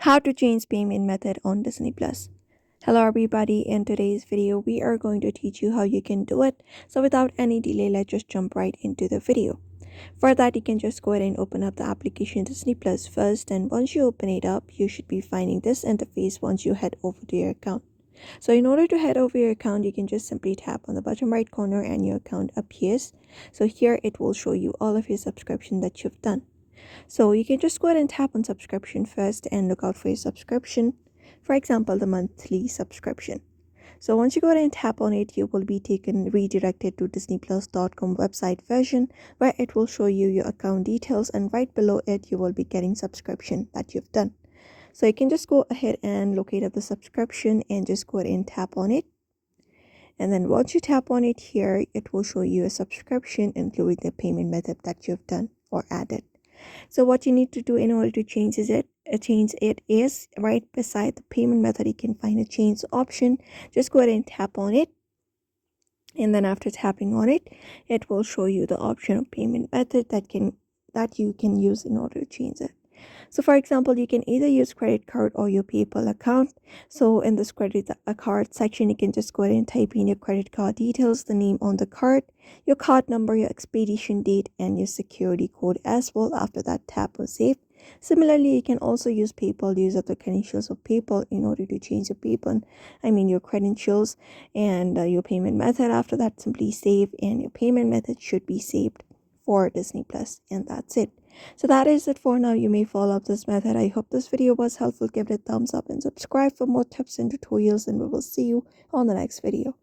How to change payment method on Disney Plus. Hello everybody, in today's video we are going to teach you how you can do it. So without any delay, let's just jump right into the video. For that, you can just go ahead and open up the application Disney Plus first, and once you open it up, you should be finding this interface once you head over to your account. So in order to head over your account, you can just simply tap on the bottom right corner and your account appears. So here it will show you all of your subscription that you've done. So you can just go ahead and tap on subscription first and look out for your subscription. For example, the monthly subscription. So once you go ahead and tap on it, you will be redirected to disneyplus.com website version, where it will show you your account details, and right below it you will be getting subscription that you've done. So you can just go ahead and locate up the subscription and just go ahead and tap on it. And then once you tap on it here, it will show you a subscription including the payment method that you've done or added. So what you need to do in order to change it is right beside the payment method. You can find a change option. Just go ahead and tap on it, and then after tapping on it, it will show you the option of payment method that you can use in order to change it. So for example, you can either use credit card or your PayPal account. So in this credit card section, you can just go ahead and type in your credit card details, the name on the card, your card number, your expiration date, and your security code as well. After that, tap on save. Similarly, you can also use PayPal. Use up the credentials of PayPal in order to change your credentials and your payment method. After that, simply save, and your payment method should be saved for Disney Plus, and that's it. So that is it for now. You may follow up this method. I hope this video was helpful. Give it a thumbs up and subscribe for more tips and tutorials, and we will see you on the next video.